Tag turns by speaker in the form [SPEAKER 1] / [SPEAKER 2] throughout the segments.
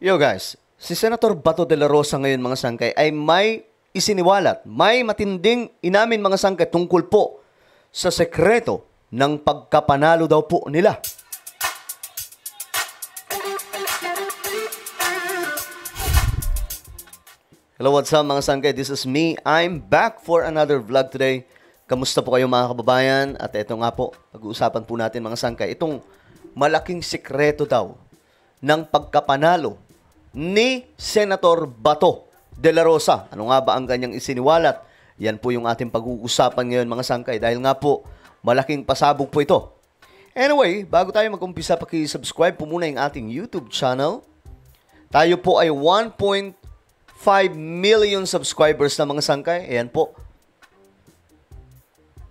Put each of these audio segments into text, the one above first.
[SPEAKER 1] Yo guys, si Senator Bato de la Rosa ngayon mga sangkay ay may isiniwalat, may matinding inamin mga sangkay tungkol po sa sekreto ng pagkapanalo daw po nila. Hello, what's up mga sangkay? This is me. I'm back for another vlog today. Kamusta po kayo mga kababayan? At ito nga po, pag-uusapan po natin mga sangkay, itong malaking sekreto daw ng pagkapanalo ni Senator Bato de la Rosa. Ano nga ba ang kanyang isiniwalat? Yan po yung ating pag-uusapan ngayon mga sangkay dahil nga po malaking pasabog po ito. Anyway, bago tayo mag-umpisa, paki-subscribe po muna yung ating YouTube channel. Tayo po ay 1.5 million subscribers na mga sangkay. Ayan po.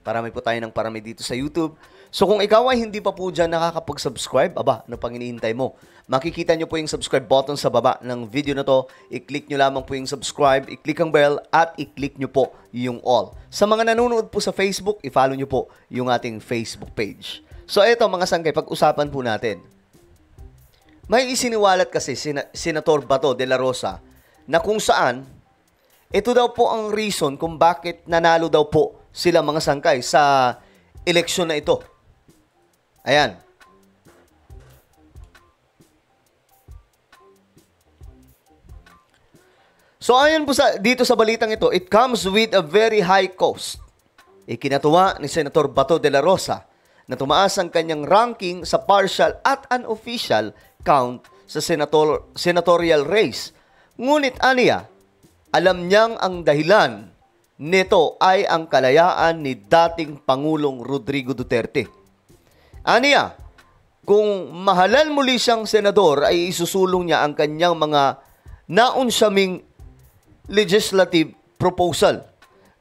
[SPEAKER 1] Parami po tayo ng parami dito sa YouTube. So kung ikaw ay hindi pa po dyan nakakapag-subscribe, aba, ano pang iniintay mo? Makikita nyo po yung subscribe button sa baba ng video na to. I-click nyo lamang po yung subscribe, i-click ang bell, at i-click nyo po yung all. Sa mga nanonood po sa Facebook, i-follow nyo po yung ating Facebook page. So eto mga sangkay, pag-usapan po natin. May isiniwalat kasi Senator Bato de la Rosa na kung saan, ito daw po ang reason kung bakit nanalo daw po sila mga sangkay sa eleksyon na ito. Ayan. So ayon po dito sa balitang ito, it comes with a very high cost. Ikinatuwa ni Senator Bato de la Rosa na tumaas ang kanyang ranking sa partial at unofficial count sa senatorial race. Ngunit aniya, alam niyang ang dahilan nito ay ang kalayaan ni dating Pangulong Rodrigo Duterte. Aniya, kung mahalal muli siyang senador ay isusulong niya ang kanyang mga naunsyaming legislative proposal.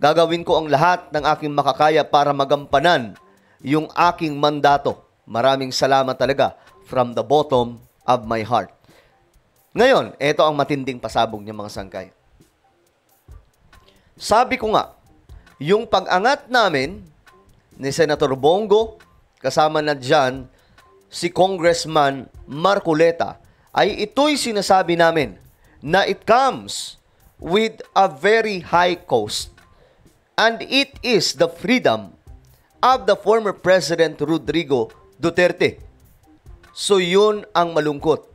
[SPEAKER 1] Gagawin ko ang lahat ng aking makakaya para magampanan yung aking mandato. Maraming salamat talaga from the bottom of my heart. Ngayon, ito ang matinding pasabog niya mga sangkay. Sabi ko nga, yung pag-angat namin ni Senator Bongo, kasama na dyan si Congressman Marcoleta, ay ito'y sinasabi namin na it comes with a very high cost and it is the freedom of the former President Rodrigo Duterte. So yun ang malungkot.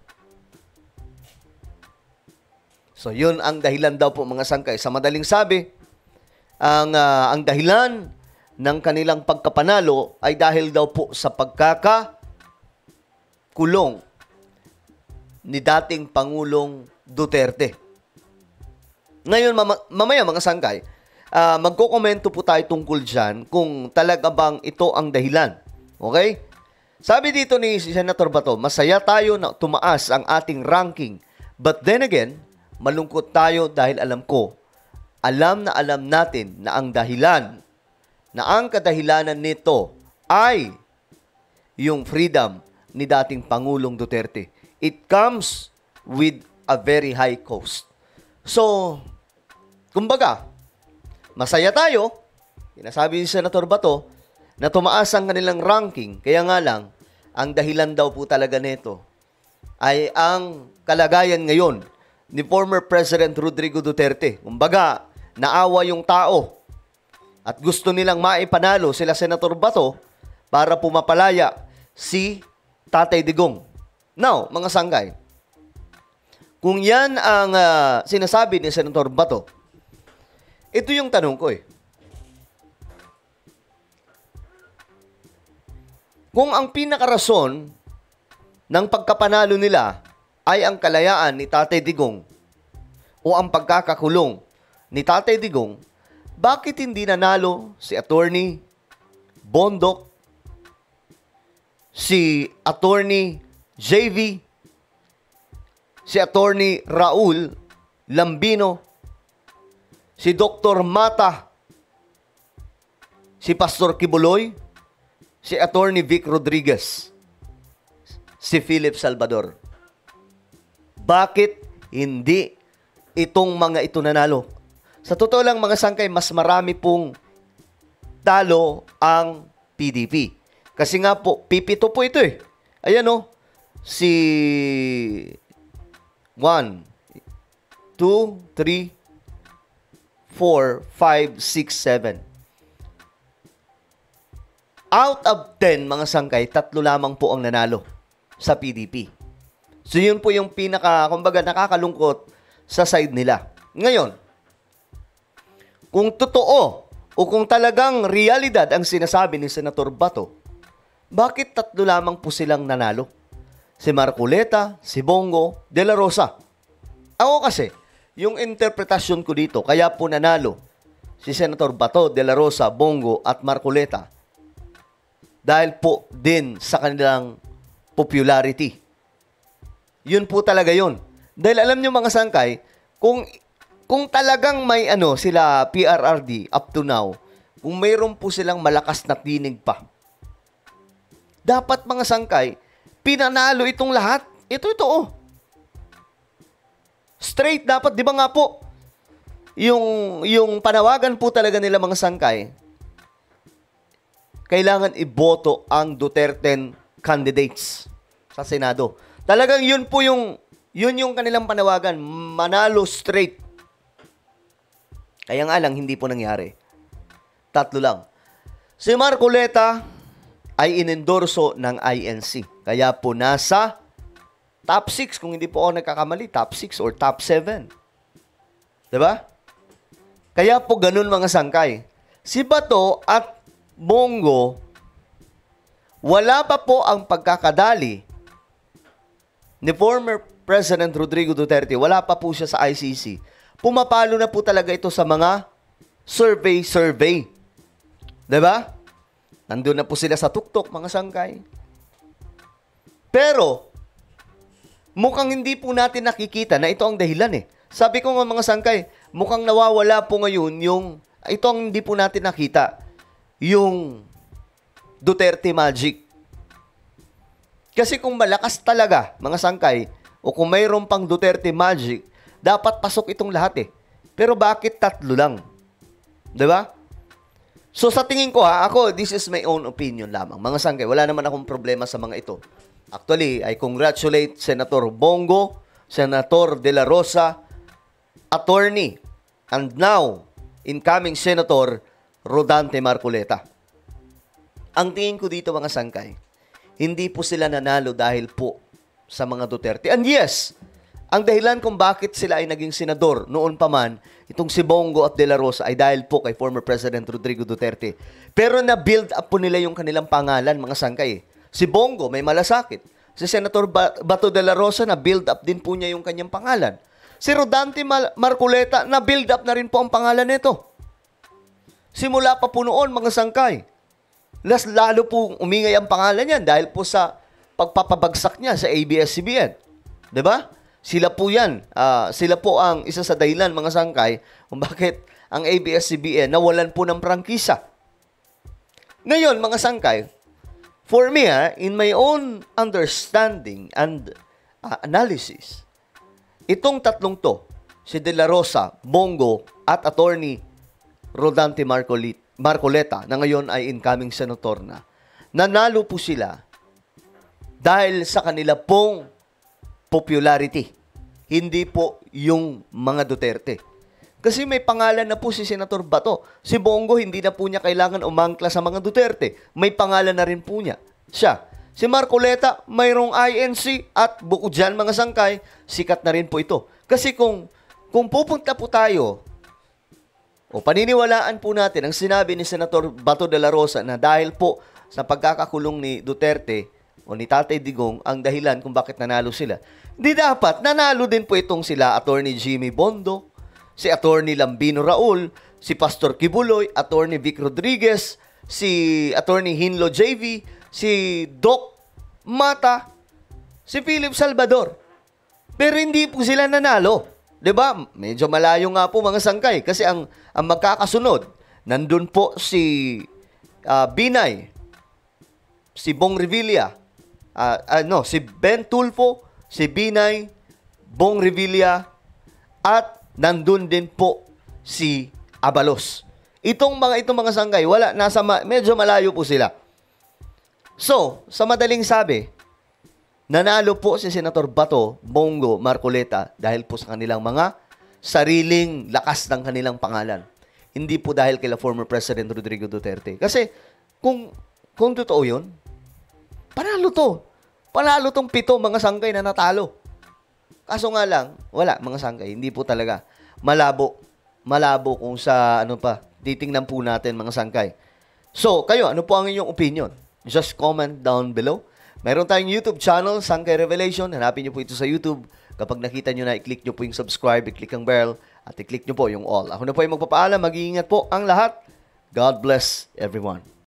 [SPEAKER 1] So yun ang dahilan daw po mga sangkay. Sa madaling sabi, ang dahilan ng kanilang pagkapanalo ay dahil daw po sa pagkakakulong ni dating Pangulong Duterte. Ngayon, mamaya mga sangkay, magkokomento po tayo tungkol dyan kung talaga bang ito ang dahilan. Okay? Sabi dito ni Senator Bato, masaya tayo na tumaas ang ating ranking. But then again, malungkot tayo dahil alam natin na ang dahilan, na ang kadahilanan nito ay yung freedom ni dating Pangulong Duterte. It comes with a very high cost. So, kumbaga, masaya tayo, sinasabi ni Senator Bato, na tumaas ang kanilang ranking. Kaya nga lang, ang dahilan daw po talaga nito ay ang kalagayan ngayon ni former President Rodrigo Duterte. Kumbaga, naawa yung tao at gusto nilang maipanalo sila Senator Bato para pumapalaya si Tatay Digong. Now, mga sanggay, kung yan ang sinasabi ni Senator Bato, ito yung tanong ko . Kung ang pinakarason ng pagkapanalo nila ay ang kalayaan ni Tatay Digong o ang pagkakakulong ni Tatay Digong, bakit hindi nanalo si Attorney Bondoc, si Attorney JV, si Attorney Raul Lambino, si Dr. Mata, si Pastor Kibuloy, si Attorney Vic Rodriguez, si Philip Salvador? Bakit hindi itong mga ito nanalo? Sa totoo lang mga sangkay, mas marami pong talo ang PDP. Kasi nga po, pipito po ito . Ayan si 1, 2, 3, 4, 5, 6, 7. Out of 10 mga sangkay, 3 lamang po ang nanalo sa PDP. So yun po yung kumbaga nakakalungkot sa side nila. Ngayon, kung totoo o kung talagang realidad ang sinasabi ni Senator Bato, bakit 3 lamang po silang nanalo? Si Marcoleta, si Bongo, De La Rosa. Ako kasi, yung interpretasyon ko dito, kaya po nanalo si Senator Bato, De La Rosa, Bongo at Marcoleta dahil po din sa kanilang popularity. Yun po talaga yun. Dahil alam nyo mga sangkay, kung talagang may sila PRRD up to now, kung mayroon po silang malakas na tinig pa, dapat mga sangkay, pinanalo itong lahat. Ito, oh. Straight dapat, di ba nga po, yung panawagan po talaga nila mga sangkay, kailangan iboto ang Duterte candidates sa Senado. Talagang yun yung kanilang panawagan, manalo straight. Kaya nga lang, hindi po nangyari. 3 lang. Si Marcoleta ay inendorso ng INC. Kaya po nasa top 6, kung hindi po ako nagkakamali, top 6 or top 7. Diba? Kaya po ganun mga sangkay. Si Bato at Bongo, wala pa po ang pagkakadali ni former President Rodrigo Duterte. Wala pa po siya sa ICC. Pumapalo na po talaga ito sa mga survey. Diba? Nandun na po sila sa tuktok, mga sangkay. Pero, mukhang hindi po natin nakikita na ito ang dahilan eh. Sabi ko nga mga sangkay, mukhang nawawala po ngayon ito ang hindi po natin nakita, yung Duterte magic. Kasi kung malakas talaga, mga sangkay, o kung mayroon pang Duterte magic, dapat pasok itong lahat eh. Pero bakit 3 lang? Diba? So sa tingin ko ako, this is my own opinion lamang. Mga sangkay, wala naman akong problema sa mga ito. Actually, I congratulate Senator Bongo, Senator De La Rosa, attorney, and now, incoming Senator Rodante Marcoleta. Ang tingin ko dito mga sangkay, hindi po sila nanalo dahil po sa mga Duterte. And yes, ang dahilan kung bakit sila ay naging senador noon pa man, itong si Bongo at De La Rosa ay dahil po kay former President Rodrigo Duterte. Pero na-build up po nila yung kanilang pangalan, mga sangkay. Si Bongo may malasakit. Si Senator Bato De La Rosa, na-build up din po niya yung kanyang pangalan. Si Rodante Marcoleta, na-build up na rin po ang pangalan nito. Simula pa po noon, mga sangkay. Lalo po umingay ang pangalan niyan dahil po sa pagpapabagsak niya sa ABS-CBN. Diba? Sila po yan. Sila po ang isa sa dahilan, mga sangkay, kung bakit ang ABS-CBN nawalan po ng prangkisa. Ngayon, mga sangkay, for me, in my own understanding and analysis, itong 3 to, si De La Rosa, Bongo, at attorney Rodante Marcoleta, na ngayon ay incoming senator na, nanalo po sila dahil sa kanila pong popularity. Hindi po yung mga Duterte. Kasi may pangalan na po si Senator Bato. Si Bongo, hindi na po niya kailangan umangkla sa mga Duterte. May pangalan na rin po niya. Siya. Si Marcoleta, mayroong INC at bukod dyan, mga sangkay, sikat na rin po ito. Kasi kung pupunta po tayo, o paniniwalaan po natin ang sinabi ni Senator Bato de la Rosa na dahil po sa pagkakakulong ni Duterte o ni Tatay Digong ang dahilan kung bakit nanalo sila. Di dapat, nanalo din po itong sila Attorney Jimmy Bondo, si Attorney Lambino Raul, si Pastor Kibuloy, Attorney Vic Rodriguez, si Attorney Hinlo JV, si Doc Mata, si Philip Salvador. Pero hindi po sila nanalo. 'Di ba? Medyo malayo nga po mga sangkay kasi ang magkakasunod, nandun po si Binay, si Bong Revilla, si Ben Tulfo, si Binay, Bong Revilla, at nandun din po si Abalos. Itong mga sangkay, medyo malayo po sila. So, sa madaling sabi, Nanalo po si Senator Bato, Bongo, Marcoleta dahil po sa kanilang mga sariling lakas ng kanilang pangalan. Hindi po dahil kila former President Rodrigo Duterte. Kasi kung totoo yun, panalo to. Panalo tong 7 mga sangkay na natalo. Kaso nga lang, wala mga sangkay. Hindi po talaga. Malabo. Malabo kung sa titingnan po natin mga sangkay. So, kayo, ano po ang inyong opinion? Just comment down below. Meron tayong YouTube channel, Sangkay Revelation. Hanapin nyo po ito sa YouTube. Kapag nakita nyo na, i-click nyo po yung subscribe, i-click ang bell, at i-click nyo po yung all. Ako na po yung magpapaalam. Mag-iingat po ang lahat. God bless everyone.